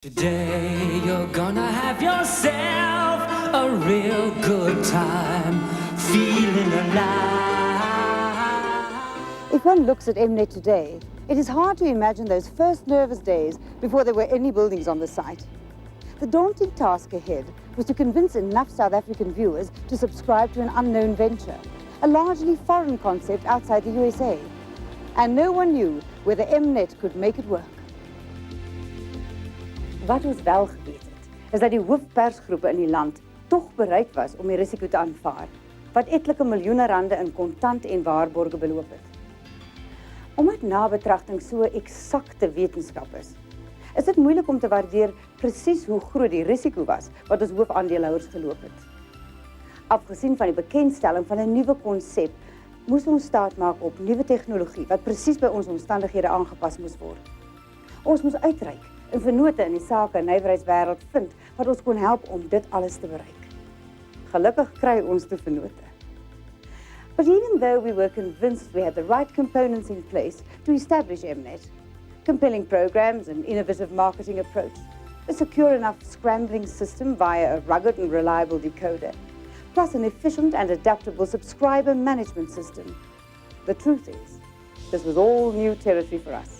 Today you're gonna have yourself a real good time, feeling alive. If one looks at Mnet today, it is hard to imagine those first nervous days before there were any buildings on the site. The daunting task ahead was to convince enough South African viewers to subscribe to an unknown venture, a largely foreign concept outside the USA. And no one knew whether Mnet could make it work. Wat ons wel geweet het, is dat die hoofpersgroepe in die land tog bereid was om die risiko te aanvaar, wat etlike miljoene rande in kontant en waarborge beloop het. Omdat nabetragting so eksakte wetenskap is dit moeilik om te waardeer presies hoe groot die risiko was wat ons hoofaandeelhouers geloop het. Afgesien van die bekendstelling van 'n nuwe konsep, moes ons staat maak op nuwe tegnologie wat presies by ons omstandighede aangepas moes word. Ons moes uitreik en vennote in die sake- en nywerheidswêreld vind wat ons kon help om dit alles te bereik. Gelukkig kry ons te vennote. But even though we were convinced we had the right components in place to establish Mnet, compelling programs and innovative marketing approach, a secure enough scrambling system via a rugged and reliable decoder, plus an efficient and adaptable subscriber management system, the truth is, this was all new territory for us.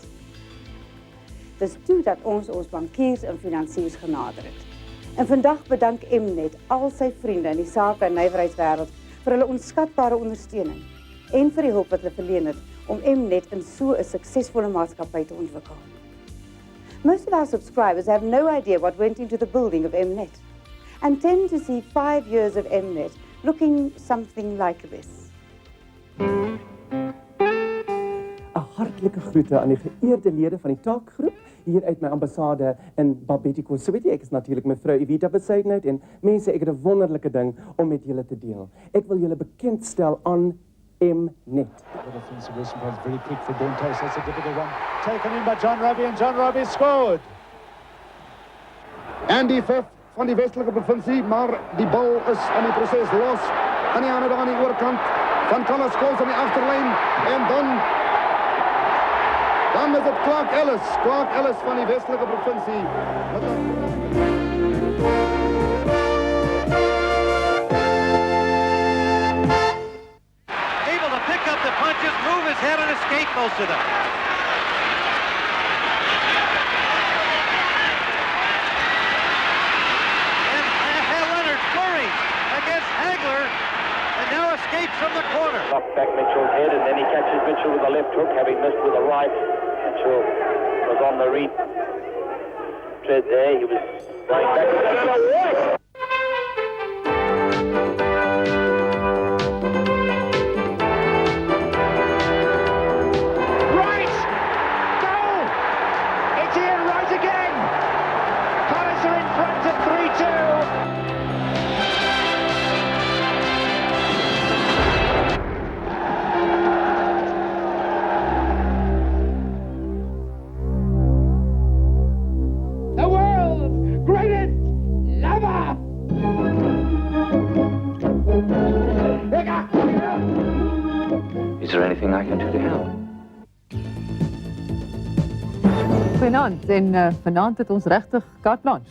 Dis toe dat ons bankiers en finansiers genader het. En vandag bedank Mnet al sy vriende in die sake- en nywerheidswêreld vir hulle onskatbare ondersteuning en vir die hulp wat hulle verleen het om Mnet in so 'n suksesvolle maatskappy te ontwikkel. Most of our subscribers have no idea what went into the building of Mnet and tend to see 5 years of Mnet looking something like this. 'n Hartlike groete aan die geëerde lede van die taakgroep hier uit my ambassade in Babetiko. So weet jy, ek is natuurlik mevrou Evita Besuidenhout en mense, ek het 'n wonderlike ding om met julle te deel. Ek wil julle bekendstel aan Mnet. Very quick for Bontas. That's a difficult one. Taken in by John Robbie, and John Robbie scored. Andy Pfiff van die westelike provinsie, maar die bal is in die proses los. Aan die ander aan die oorkant van Thomas Scholes aan die agterlyn en dan is dit Clark Ellis van die westelike provinsie. Able to pick up the punches, move his head and escape most of them. And Leonard flurries against Hagler and now escapes from the corner. Knocked back Mitchell's head and then he catches Mitchell with the left hook, having missed with the right. Mitchell was on the tread there. He was going back. Right! Goal! It's Ian Wright again! Palliser in front of 3-2. Is there anything I can do to help? Goeienaand en vanaand het ons regtig carte blanche.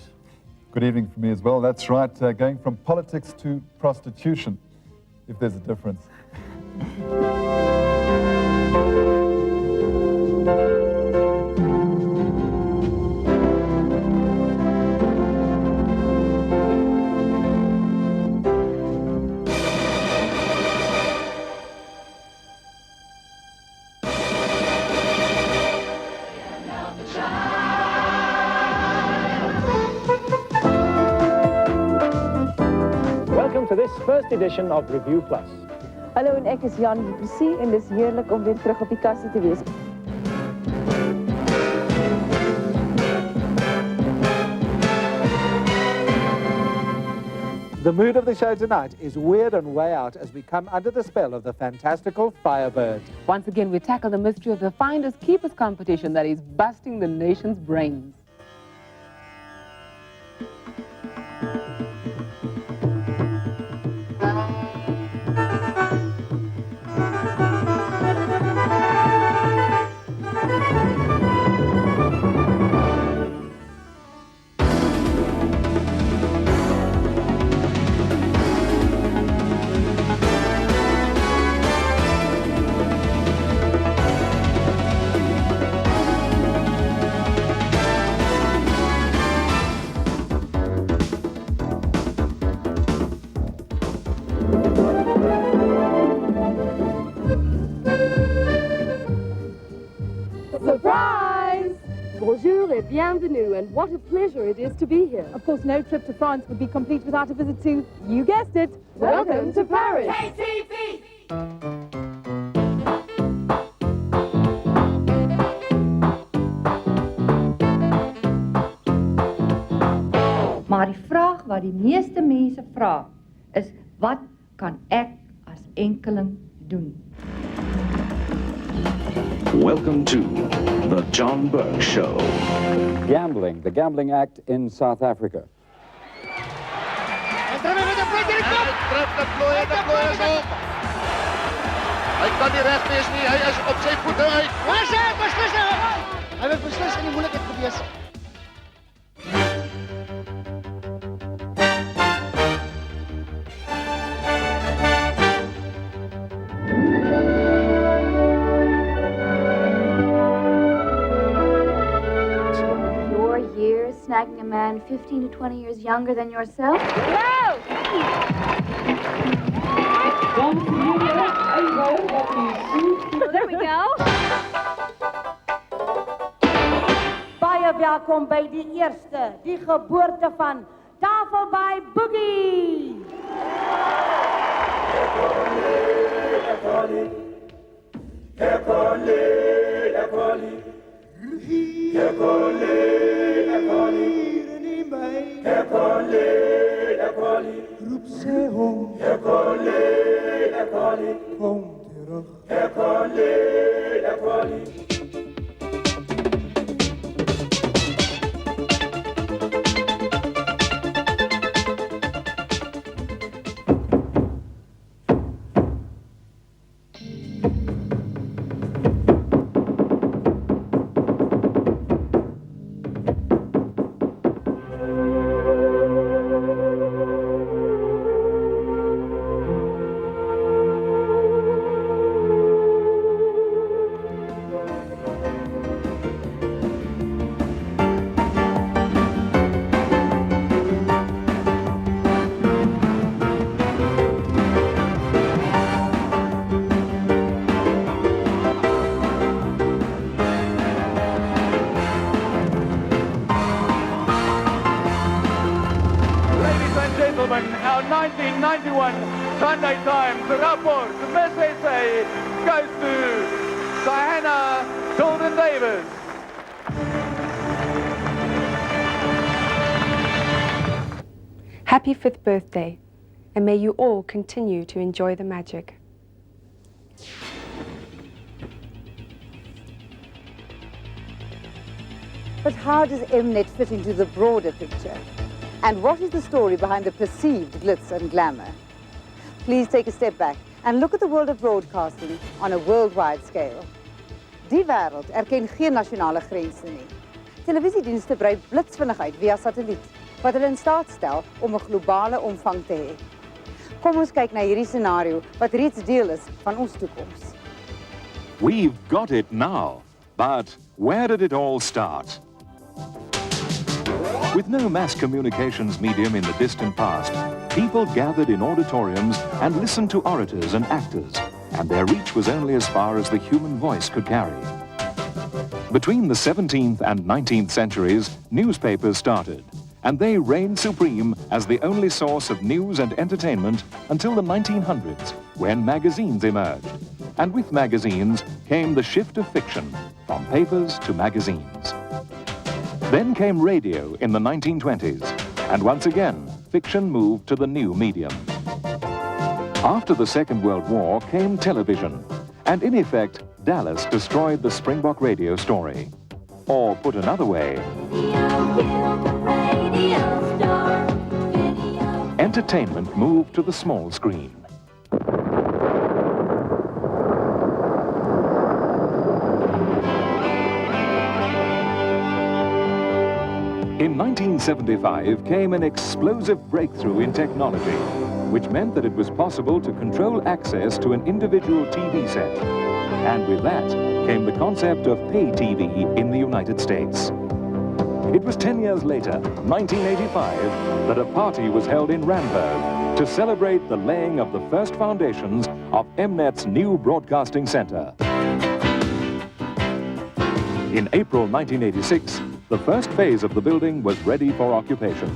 Good evening for me as well. That's right. Going from politics to prostitution, if there's a difference. Welcome to this first edition of Review Plus. Hallo en ek is Jan Du Plessis en dis heerlik om weer terug op die kassie te wees. The mood of the show tonight is weird and way out as we come under the spell of the fantastical Firebird. Once again, we tackle the mystery of the Finders Keepers competition that is busting the nation's brains. and what a pleasure it is to be here. Of course, no trip to France would be complete without a visit to, you guessed it, Welcome to Paris. Maar die vraag wat die meeste mense vra is, wat kan ek as enkeling doen? Welcome to the John Burke Show. Gambling, the Gambling Act in South Africa. Hy kan nie reg wees nie, hy is op sy voete uit. Hy wil beslis in die moeilikheid gewees. Snagging a man 15 to 20 years younger than yourself? No! Oh, there we go. Baie welkom by die eerste, die geboorte van Tafelbaai Boogie. Roep sy hom, kom terug. Our 1991 Sunday Times rapport message goes to Diana Golden Davis. Happy 5th birthday, and may you all continue to enjoy the magic. But how does Mnet fit into the broader picture? And what is the story behind the perceived glitz and glamour? Please take a step back and look at the world of broadcasting on a worldwide scale. Die wêreld erken geen nasionale grense nie. Televisiedienste brei blitsvinnig uit via satelliet, wat hulle in staat stel om 'n globale omvang te hê. Kom ons kyk na hierdie scenario wat reeds deel is van ons toekoms. We've got it now, but where did it all start? With no mass communications medium in the distant past, people gathered in auditoriums and listened to orators and actors, and their reach was only as far as the human voice could carry. Between the 17th and 19th centuries, newspapers started, and they reigned supreme as the only source of news and entertainment until the 1900s, when magazines emerged. And with magazines came the shift of fiction, from papers to magazines. Then came radio in the 1920s, and once again, fiction moved to the new medium. After the Second World War came television, and in effect, Dallas destroyed the Springbok radio story. Or put another way, entertainment moved to the small screen. In 1975 came an explosive breakthrough in technology, which meant that it was possible to control access to an individual TV set. And with that came the concept of pay TV in the United States. It was 10 years later, 1985, that a party was held in Randburg to celebrate the laying of the first foundations of Mnet's new broadcasting center. In April 1986, the first phase of the building was ready for occupation.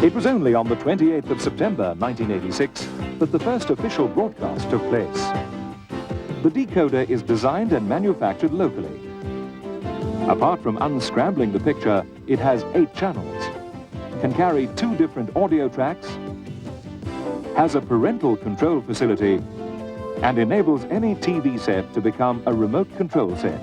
It was only on the 28th of September 1986 that the first official broadcast took place. The decoder is designed and manufactured locally. Apart from unscrambling the picture, it has 8 channels, can carry 2 different audio tracks, has a parental control facility, and enables any TV set to become a remote control set.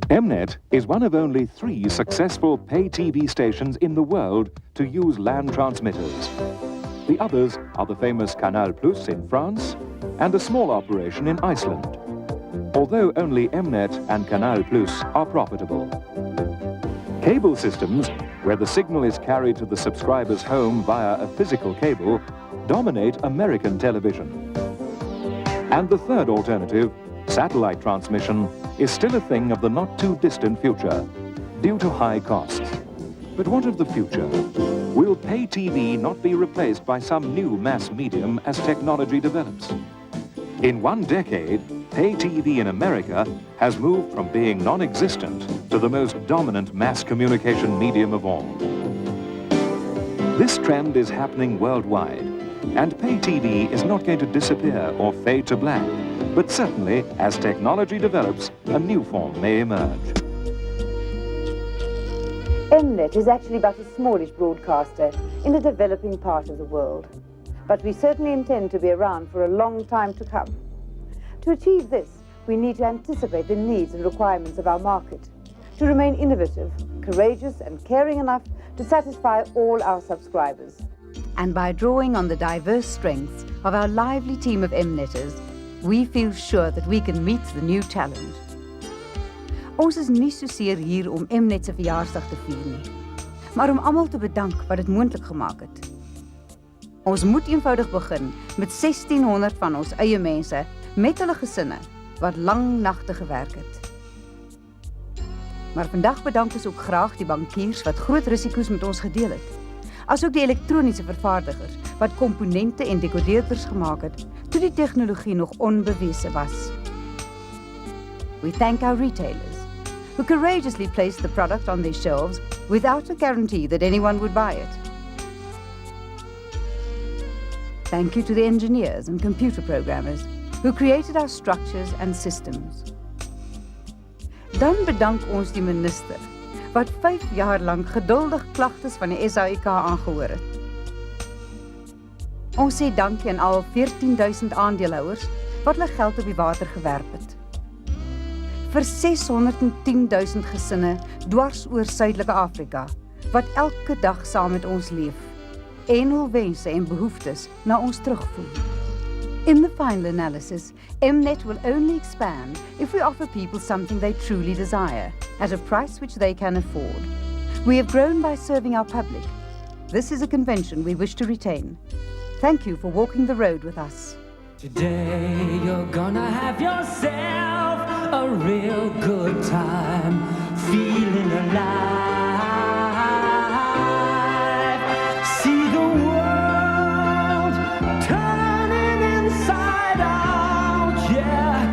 Mnet is one of only 3 successful pay TV stations in the world to use land transmitters. The others are the famous Canal Plus in France and a small operation in Iceland, although only Mnet and Canal Plus are profitable. Cable systems, where the signal is carried to the subscriber's home via a physical cable, dominate American television. And the third alternative, satellite transmission, is still a thing of the not-too-distant future, due to high costs. But what of the future? Will pay TV not be replaced by some new mass medium as technology develops? In 1 decade, pay TV in America has moved from being non-existent to the most dominant mass communication medium of all. This trend is happening worldwide, and pay TV is not going to disappear or fade to black, but certainly, as technology develops, a new form may emerge. Mnet is actually but a smallish broadcaster in a developing part of the world. But we certainly intend to be around for a long time to come. To achieve this, we need to anticipate the needs and requirements of our market, to remain innovative, courageous and caring enough to satisfy all our subscribers. And by drawing on the diverse strengths of our lively team of Mnetters, we feel sure that we can meet the new challenge. Ons is nie soseer hier om Mnet se verjaarsdag te vier nie, maar om almal te bedank wat dit moontlik gemaak het. Ons moet eenvoudig begin met 1600 van ons eie mense met hulle gesinne wat lang nagte gewerk het. Maar vandag bedank ons ook graag die bankiers wat groot risiko's met ons gedeel het, asook die elektroniese vervaardigers wat komponente en dekodeerders gemaak het toe die tegnologie nog onbewese was. We thank our retailers, who courageously placed the product on their shelves without a guarantee that anyone would buy it. Thank you to the engineers and computer programmers who created our structures and systems. Dan bedank ons die minister, wat 5 jaar lang geduldig klagtes van die SAIK aangehoor het. Ons sê dankie aan al 14,000 aandeelhouers wat hulle geld op die water gewerp het. Vir 610,000 gesinne dwars oor Suidelike Afrika, wat elke dag saam met ons leef, en hul wense en behoeftes na ons terugvoer. In the final analysis, Mnet will only expand if we offer people something they truly desire, at a price which they can afford. We have grown by serving our public. This is a convention we wish to retain. Thank you for walking the road with us. Today you're gonna have yourself a real good time, feeling alive. See the world turning inside out, yeah.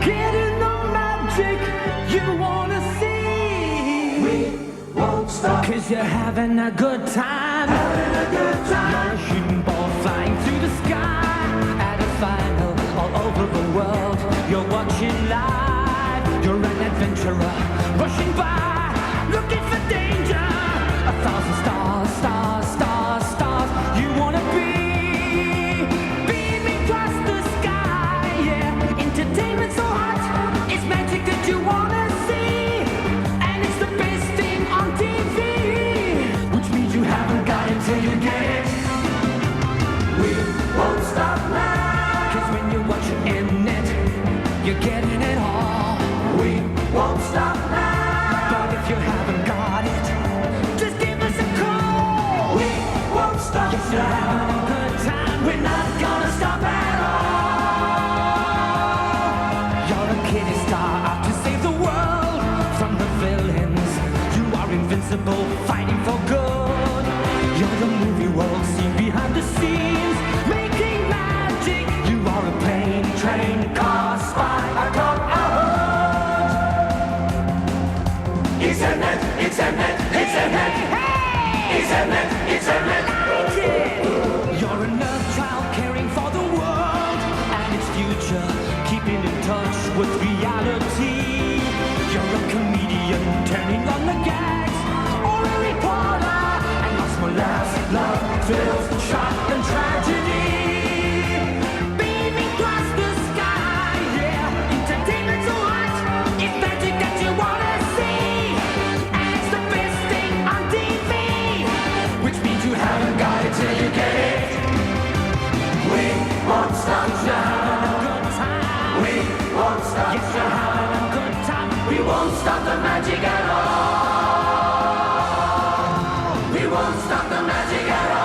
Getting the magic you wanna see. We won't stop, 'cause you're having a good time. Having a good time. You're a shooting ball flying through the sky. Final all over the world, you're watching live, you're an adventurer, rushing by, looking for danger, 1,000 stars, stars, stars, stars, you wanna be, beaming across the sky, yeah, entertainment so hot, it's magic that you wanna see, and it's the best thing on TV, which means you haven't got it till you get it, we won't stop now. When you're watching Mnet, you're getting it all. We won't stop now. But if you haven't got it, just give us a call. We won't stop now. You're having a good time. We're not gonna stop at all. You're a kitty star out to save the world from the villains. You are invincible, fighting for good. You're the movie world seen behind the scenes. You're a nurse child caring for the world and its future, keeping in touch with reality. You're a comedian turning on the gags, or a reporter, and lots more laughs, love, thrills, shock, and tragedy. Beaming across the sky, yeah, entertainment's what? It's magic that you wanna see, and it's the best thing on TV, which means you haven't got it till you get it. We won't stop, you're having a good time. We won't stop, yes, you're having a good time. We won't stop the magic at all. We won't stop the magic at all.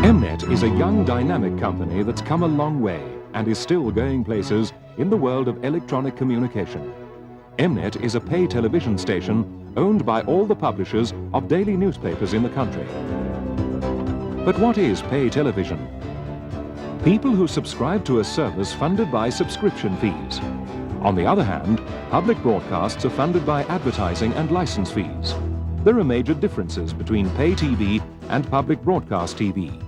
Mnet is a young, dynamic company that's come a long way and is still going places in the world of electronic communication. Mnet is a pay television station owned by all the publishers of daily newspapers in the country. But what is pay television? People who subscribe to a service funded by subscription fees. On the other hand, public broadcasts are funded by advertising and license fees. There are major differences between pay TV and public broadcast TV.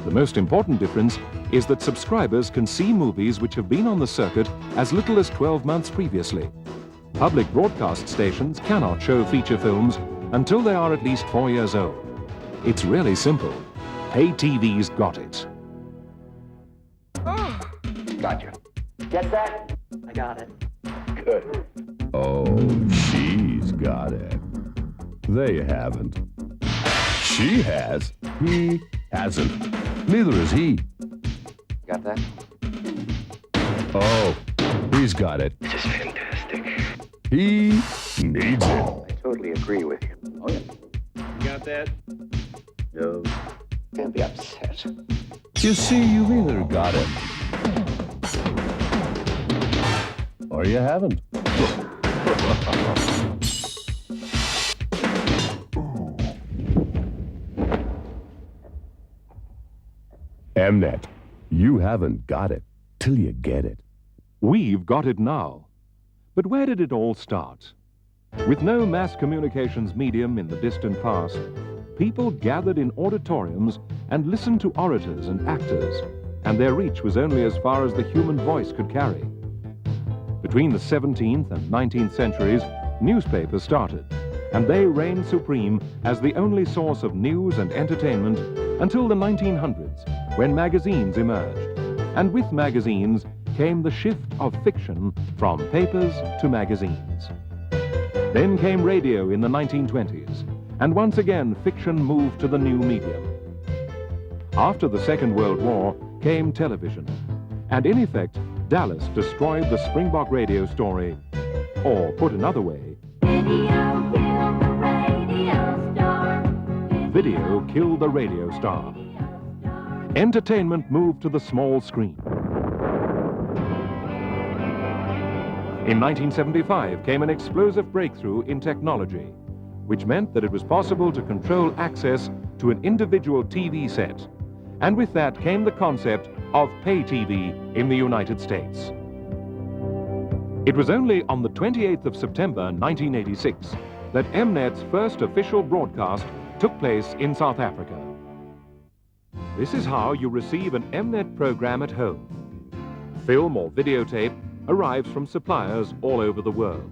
The most important difference is that subscribers can see movies which have been on the circuit as little as 12 months previously. Public broadcast stations cannot show feature films until they are at least 4 years old. It's really simple. Pay TV's got it. Gotcha. Get that? I got it. Good. Oh, she's got it. They haven't. She has. He hasn't. Neither has he. Got that? Oh, he's got it. This is fantastic. He needs it. I totally agree with you. Oh, yeah. You got that? No. Can't be upset. You see, you've either got it or you haven't. Mnet, you haven't got it till you get it. We've got it now. But where did it all start? With no mass communications medium in the distant past, people gathered in auditoriums and listened to orators and actors, and their reach was only as far as the human voice could carry. Between the 17th and 19th centuries, newspapers started, and they reigned supreme as the only source of news and entertainment until the 1900s, when magazines emerged. And with magazines came the shift of fiction from papers to magazines. Then came radio in the 1920s, and once again fiction moved to the new medium. After the Second World War came television, and in effect, Dallas destroyed the Springbok radio story, or put another way, video killed the radio star. Entertainment moved to the small screen. In 1975 came an explosive breakthrough in technology, which meant that it was possible to control access to an individual TV set and with that came the concept of pay TV in the United States. It was only on the 28th of September 1986 that Mnet's first official broadcast took place in South Africa. This is how you receive an Mnet program at home. Film or videotape arrives from suppliers all over the world.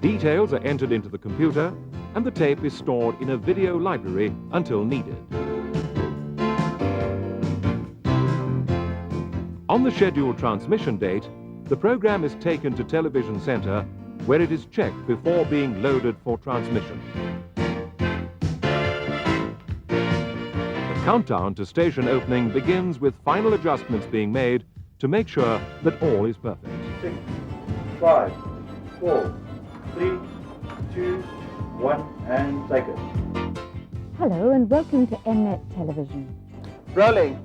Details are entered into the computer and the tape is stored in a video library until needed. On the scheduled transmission date, the program is taken to Television Centre where it is checked before being loaded for transmission. The countdown to station opening begins with final adjustments being made to make sure that all is perfect. 6, 5, 4, 3, 2, 1, and take it. Hello and welcome to Mnet Television. Rolling.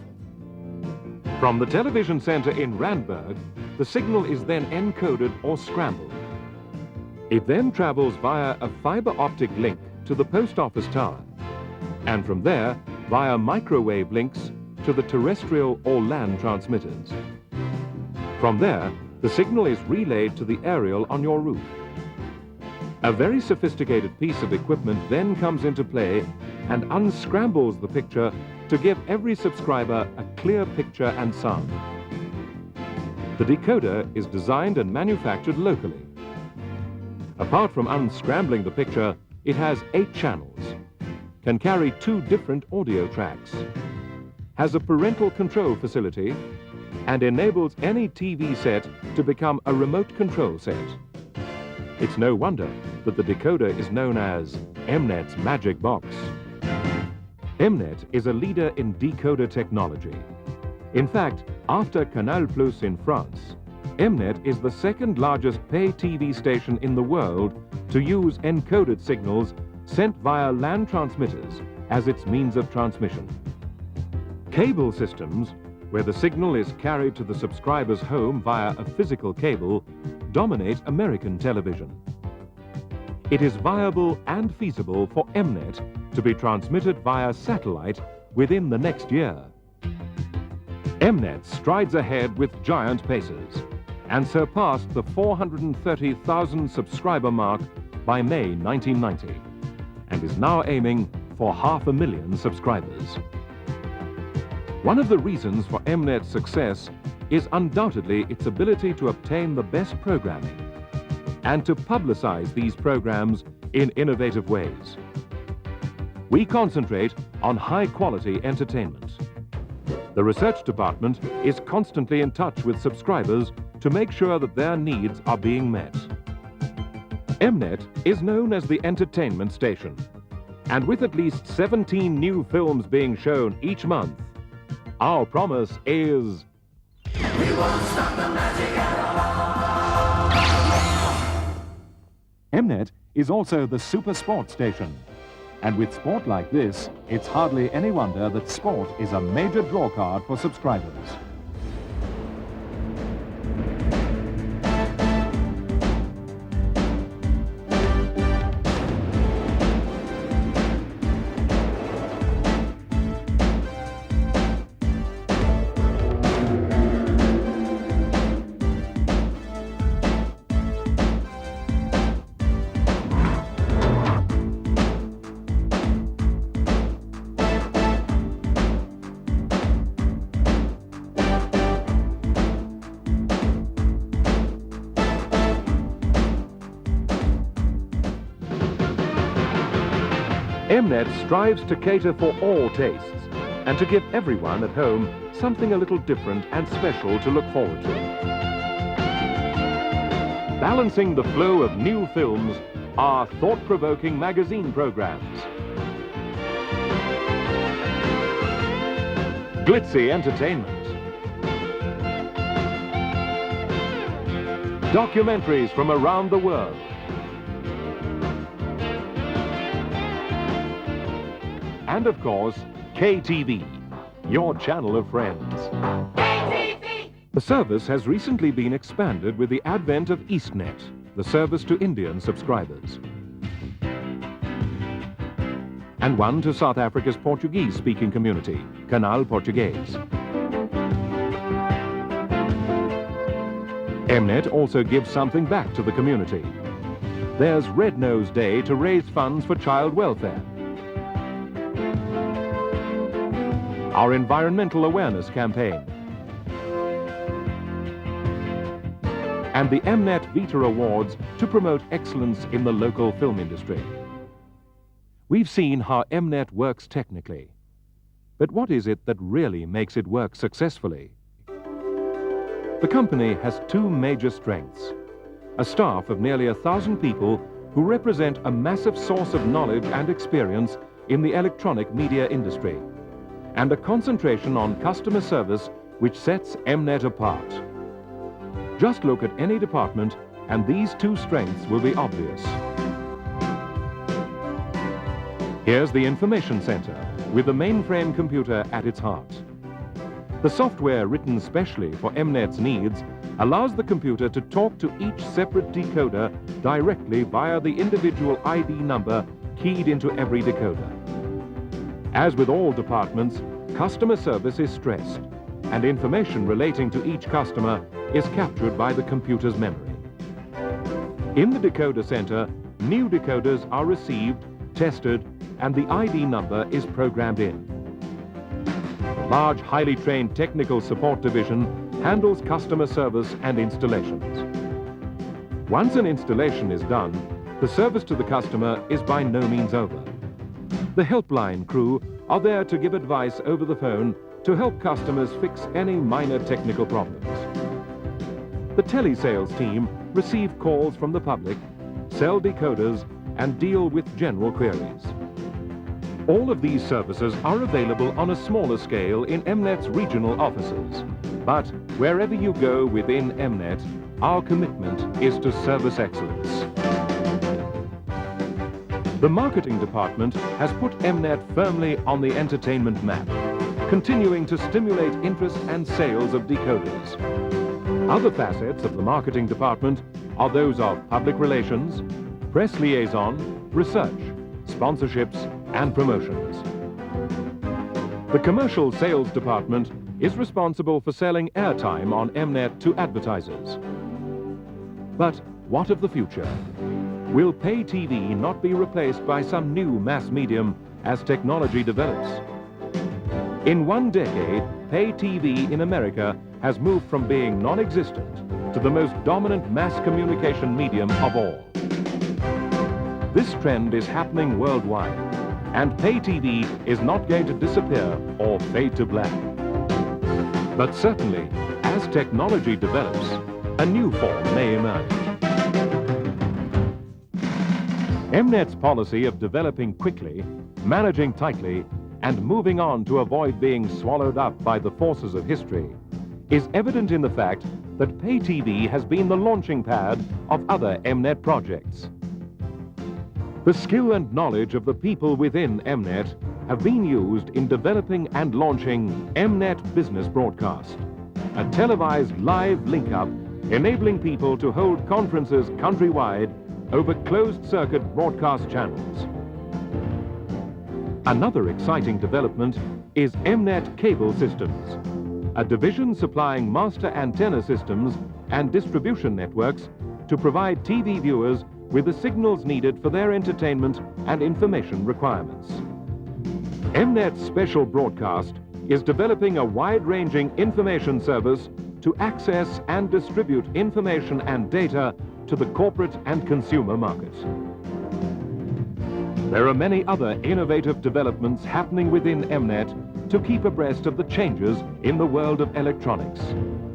From the television centre in Randburg, the signal is then encoded or scrambled. It then travels via a fibre optic link to the post office tower, and from there via microwave links to the terrestrial or land transmitters. From there, the signal is relayed to the aerial on your roof. A very sophisticated piece of equipment then comes into play and unscrambles the picture to give every subscriber a clear picture and sound. The decoder is designed and manufactured locally. Apart from unscrambling the picture, it has 8 channels, can carry 2 different audio tracks, has a parental control facility, and enables any TV set to become a remote control set. It's no wonder that the decoder is known as Mnet's Magic Box. Mnet is a leader in decoder technology. In fact, after Canal Plus in France, Mnet is the second largest pay TV station in the world to use encoded signals sent via land transmitters as its means of transmission. Cable systems, where the signal is carried to the subscriber's home via a physical cable, dominate American television. It is viable and feasible for Mnet to be transmitted via satellite within the next year. Mnet strides ahead with giant paces and surpassed the 430,000 subscriber mark by May 1990 and is now aiming for 500,000 subscribers. One of the reasons for Mnet's success is undoubtedly its ability to obtain the best programming and to publicize these programs in innovative ways. We concentrate on high-quality entertainment. The research department is constantly in touch with subscribers to make sure that their needs are being met. Mnet is known as the entertainment station, and with at least 17 new films being shown each month, our promise is... We won't stop the magic at all. Mnet is also the super sport station. And with sport like this, it's hardly any wonder that sport is a major drawcard for subscribers. Mnet strives to cater for all tastes and to give everyone at home something a little different and special to look forward to. Balancing the flow of new films are thought-provoking magazine programs, glitzy entertainment, documentaries from around the world, and of course, KTV, your channel of friends. KTV! The service has recently been expanded with the advent of EastNet, the service to Indian subscribers. and one to South Africa's Portuguese-speaking community, Canal Português. Mnet also gives something back to the community. There's Red Nose Day to raise funds for child welfare. Our environmental awareness campaign. And the Mnet Vita Awards to promote excellence in the local film industry. We've seen how Mnet works technically. But what is it that really makes it work successfully? The company has two major strengths. A staff of nearly 1,000 people who represent a massive source of knowledge and experience in the electronic media industry, and a concentration on customer service which sets Mnet apart. Just look at any department and these two strengths will be obvious. Here's the information center with the mainframe computer at its heart. The software written specially for Mnet's needs allows the computer to talk to each separate decoder directly via the individual ID number keyed into every decoder. As with all departments, customer service is stressed, and information relating to each customer is captured by the computer's memory. In the decoder center, new decoders are received, tested, and the ID number is programmed in. The large, highly trained technical support division handles customer service and installations. Once an installation is done, the service to the customer is by no means over. The helpline crew are there to give advice over the phone to help customers fix any minor technical problems. The telesales team receive calls from the public, sell decoders, and deal with general queries. All of these services are available on a smaller scale in Mnet's regional offices. But wherever you go within Mnet, our commitment is to service excellence. The marketing department has put Mnet firmly on the entertainment map, continuing to stimulate interest and sales of decoders. Other facets of the marketing department are those of public relations, press liaison, research, sponsorships, and promotions. The commercial sales department is responsible for selling airtime on Mnet to advertisers. But what of the future? Will pay TV not be replaced by some new mass medium as technology develops? In one decade, pay TV in America has moved from being non-existent to the most dominant mass communication medium of all. This trend is happening worldwide, and pay TV is not going to disappear or fade to black. But certainly, as technology develops, a new form may emerge. Mnet's policy of developing quickly, managing tightly, and moving on to avoid being swallowed up by the forces of history is evident in the fact that pay TV has been the launching pad of other Mnet projects. The skill and knowledge of the people within Mnet have been used in developing and launching Mnet Business Broadcast, a televised live link-up enabling people to hold conferences countrywide over closed-circuit broadcast channels. Another exciting development is Mnet Cable Systems, a division supplying master antenna systems and distribution networks to provide TV viewers with the signals needed for their entertainment and information requirements. Mnet Special Broadcast is developing a wide-ranging information service to access and distribute information and data to the corporate and consumer market. There are many other innovative developments happening within Mnet to keep abreast of the changes in the world of electronics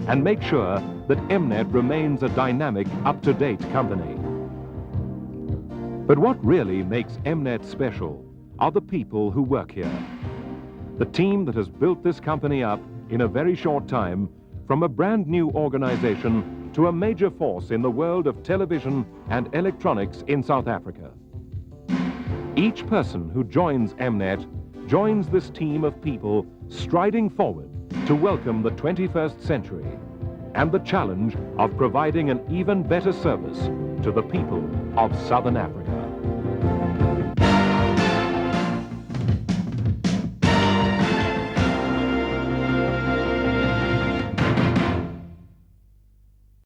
and make sure that Mnet remains a dynamic, up-to-date company. But what really makes Mnet special are the people who work here. The team that has built this company up in a very short time from a brand new organization to a major force in the world of television and electronics in South Africa. Each person who joins Mnet joins this team of people striding forward to welcome the 21st century and the challenge of providing an even better service to the people of Southern Africa.